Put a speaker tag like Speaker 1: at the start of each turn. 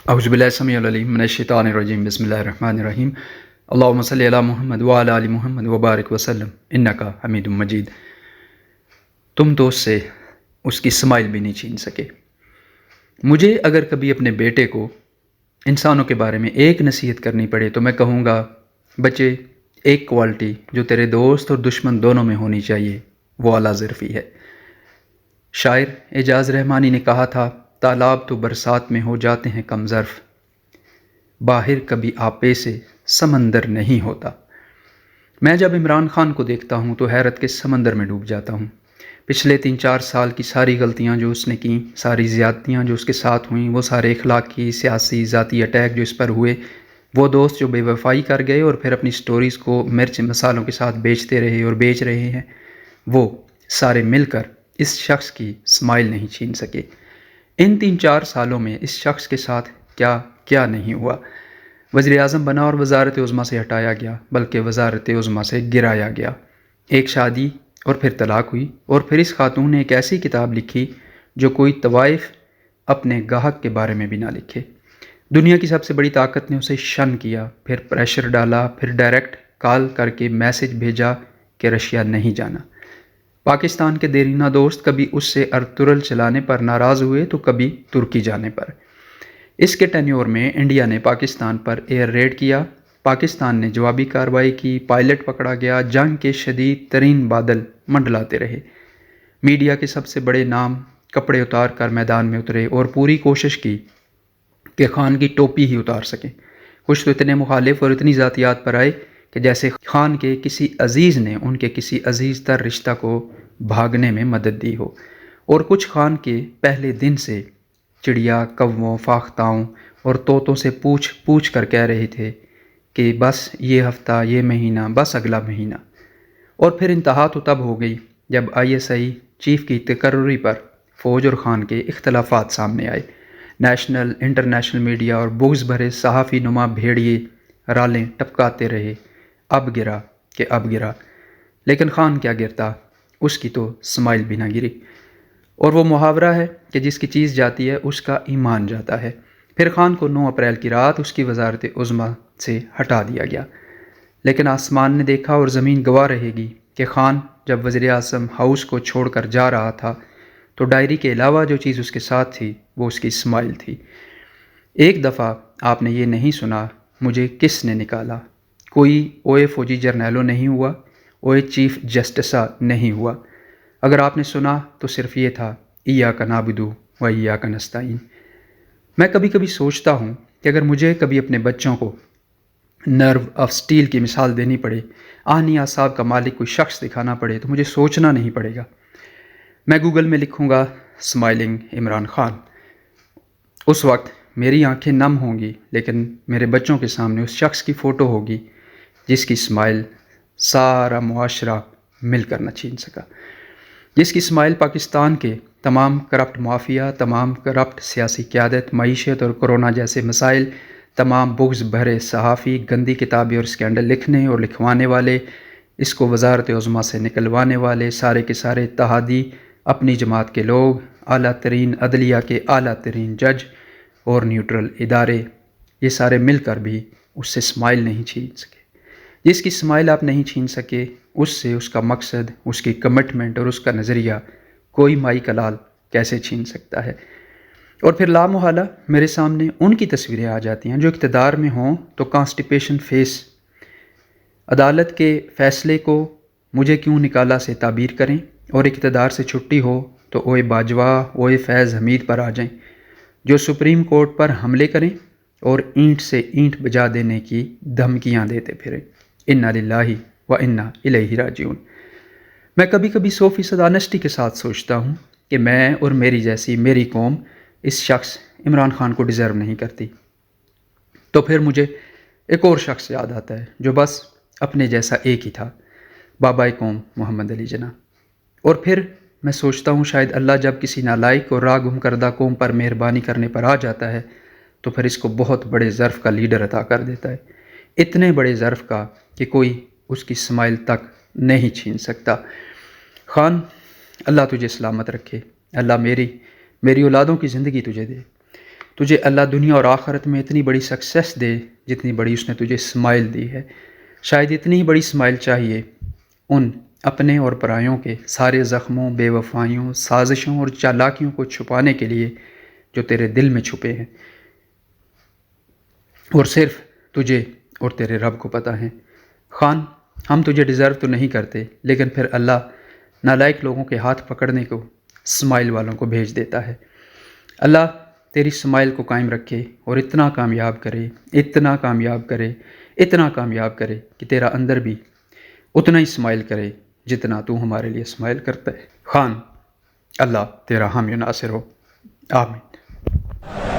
Speaker 1: اعوذ باللہ السمیع العلیم من الشیطان الرجیم بسم اللہ الرحمن الرحیم اللہم صلی علی محمد وعلی آل محمد وبارک وسلم انکا حمید مجید۔ تم تو اس سے اس کی اسمائل بھی نہیں چھین سکے۔ مجھے اگر کبھی اپنے بیٹے کو انسانوں کے بارے میں ایک نصیحت کرنی پڑے تو میں کہوں گا، بچے، ایک کوالٹی جو تیرے دوست اور دشمن دونوں میں ہونی چاہیے وہ اعلیٰ ظرفی ہے۔ شاعر اعجاز رحمانی نے کہا تھا، تالاب تو برسات میں ہو جاتے ہیں کم ظرف، باہر کبھی آپے سے سمندر نہیں ہوتا۔ میں جب عمران خان کو دیکھتا ہوں تو حیرت کے سمندر میں ڈوب جاتا ہوں۔ پچھلے 3-4 سال کی ساری غلطیاں جو اس نے کیں، ساری زیادتیاں جو اس کے ساتھ ہوئیں، وہ سارے اخلاقی، سیاسی، ذاتی اٹیک جو اس پر ہوئے، وہ دوست جو بے وفائی کر گئے اور پھر اپنی سٹوریز کو مرچ مسالوں کے ساتھ بیچتے رہے اور بیچ رہے ہیں، وہ سارے مل کر اس شخص کی اسمائل نہیں چھین سکے۔ ان 3-4 سالوں میں اس شخص کے ساتھ کیا کیا نہیں ہوا۔ وزیر اعظم بنا اور وزارت عظمیٰ سے ہٹایا گیا، بلکہ وزارت عظمیٰ سے گرایا گیا۔ ایک شادی اور پھر طلاق ہوئی، اور پھر اس خاتون نے ایک ایسی کتاب لکھی جو کوئی طوائف اپنے گاہک کے بارے میں بھی نہ لکھے۔ دنیا کی سب سے بڑی طاقت نے اسے شن کیا، پھر پریشر ڈالا، پھر ڈائریکٹ کال کر کے میسج بھیجا کہ رشیا نہیں جانا۔ پاکستان کے دیرینہ دوست کبھی اس سے ارطغرل چلانے پر ناراض ہوئے تو کبھی ترکی جانے پر۔ اس کے ٹینیور میں انڈیا نے پاکستان پر ایئر ریڈ کیا، پاکستان نے جوابی کارروائی کی، پائلٹ پکڑا گیا، جنگ کے شدید ترین بادل منڈلاتے رہے۔ میڈیا کے سب سے بڑے نام کپڑے اتار کر میدان میں اترے اور پوری کوشش کی کہ خان کی ٹوپی ہی اتار سکیں۔ کچھ تو اتنے مخالف اور اتنی ذاتیات پر آئے کہ جیسے خان کے کسی عزیز نے ان کے کسی عزیز تر رشتہ کو بھاگنے میں مدد دی ہو، اور کچھ خان کے پہلے دن سے چڑیا، کووں، فاختاؤں اور طوطوں سے پوچھ پوچھ کر کہہ رہے تھے کہ بس یہ ہفتہ، یہ مہینہ، بس اگلا مہینہ۔ اور پھر انتہا تو تب ہو گئی جب ISI چیف کی تقرری پر فوج اور خان کے اختلافات سامنے آئے۔ نیشنل انٹرنیشنل میڈیا اور بغض بھرے صحافی نما بھیڑیے رالیں ٹپکاتے رہے، اب گرا کہ اب گرا، لیکن خان کیا گرتا، اس کی تو اسمائل بھی نہ گری۔ اور وہ محاورہ ہے کہ جس کی چیز جاتی ہے اس کا ایمان جاتا ہے۔ پھر خان کو 9 اپریل کی رات اس کی وزارت عظمیٰ سے ہٹا دیا گیا، لیکن آسمان نے دیکھا اور زمین گواہ رہے گی کہ خان جب وزیر اعظم ہاؤس کو چھوڑ کر جا رہا تھا تو ڈائری کے علاوہ جو چیز اس کے ساتھ تھی وہ اس کی اسمائل تھی۔ ایک دفعہ آپ نے یہ نہیں سنا، مجھے کس نے نکالا، کوئی اوئے فوجی جرنیلو نہیں ہوا، اوئے چیف جسٹسا نہیں ہوا۔ اگر آپ نے سنا تو صرف یہ تھا، ایاک نعبد و ایاک نستعین۔ میں کبھی کبھی سوچتا ہوں کہ اگر مجھے کبھی اپنے بچوں کو نرو آف سٹیل کی مثال دینی پڑے، آہنی اعصاب کا مالک کوئی شخص دکھانا پڑے تو مجھے سوچنا نہیں پڑے گا، میں گوگل میں لکھوں گا اسمائلنگ عمران خان۔ اس وقت میری آنکھیں نم ہوں گی، لیکن میرے بچوں کے سامنے اس شخص کی فوٹو ہوگی جس کی اسمائل سارا معاشرہ مل کر نہ چھین سکا، جس کی اسمائل پاکستان کے تمام کرپٹ مافیا، تمام کرپٹ سیاسی قیادت، معیشت اور کرونا جیسے مسائل، تمام بغض بھرے صحافی، گندی کتابیں اور اسکینڈل لکھنے اور لکھوانے والے، اس کو وزارت عظمیٰ سے نکلوانے والے، سارے کے سارے اتحادی، اپنی جماعت کے لوگ، اعلیٰ ترین عدلیہ کے اعلیٰ ترین جج اور نیوٹرل ادارے، یہ سارے مل کر بھی اس سے اسمائل نہیں چھین سکے۔ جس کی اسمائل آپ نہیں چھین سکے، اس سے اس کا مقصد، اس کی کمٹمنٹ اور اس کا نظریہ کوئی مائی کلال کیسے چھین سکتا ہے؟ اور پھر لامحالہ میرے سامنے ان کی تصویریں آ جاتی ہیں جو اقتدار میں ہوں تو کانسٹیپیشن فیس، عدالت کے فیصلے کو مجھے کیوں نکالا سے تعبیر کریں، اور اقتدار سے چھٹی ہو تو اوئے باجوہ، اوئے فیض حمید پر آ جائیں، جو سپریم کورٹ پر حملے کریں اور اینٹ سے اینٹ بجا دینے کی دھمکیاں دیتے پھریں۔ انا للہ و انا الیہ راجعون۔ میں کبھی کبھی 100% آنیسٹی کے ساتھ سوچتا ہوں کہ میں اور میری جیسی میری قوم اس شخص عمران خان کو ڈیزرو نہیں کرتی۔ تو پھر مجھے ایک اور شخص یاد آتا ہے جو بس اپنے جیسا ایک ہی تھا، بابائے قوم محمد علی جناح۔ اور پھر میں سوچتا ہوں شاید اللہ جب کسی نالائق اور راہ گم کردہ قوم پر مہربانی کرنے پر آ جاتا ہے تو پھر اس کو بہت بڑے ظرف کا لیڈر عطا کر دیتا ہے، اتنے بڑے ظرف کا کہ کوئی اس کی اسمائل تک نہیں چھین سکتا۔ خان، اللہ تجھے سلامت رکھے، اللہ میری اولادوں کی زندگی تجھے دے۔ تجھے اللہ دنیا اور آخرت میں اتنی بڑی سکسیس دے جتنی بڑی اس نے تجھے اسمائل دی ہے۔ شاید اتنی ہی بڑی اسمائل چاہیے ان اپنے اور پرایوں کے سارے زخموں، بے وفائیوں، سازشوں اور چالاکیوں کو چھپانے کے لیے جو تیرے دل میں چھپے ہیں اور صرف تجھے اور تیرے رب کو پتہ ہیں۔ خان، ہم تجھے ڈیزرو تو نہیں کرتے، لیکن پھر اللہ نالائق لوگوں کے ہاتھ پکڑنے کو اسمائل والوں کو بھیج دیتا ہے۔ اللہ تیری اسمائل کو قائم رکھے اور اتنا کامیاب کرے، اتنا کامیاب کرے، اتنا کامیاب کرے کہ تیرا اندر بھی اتنا ہی اسمائل کرے جتنا تو ہمارے لیے اسمائل کرتا ہے۔ خان، اللہ تیرا حامی و ناصر ہو، آمین۔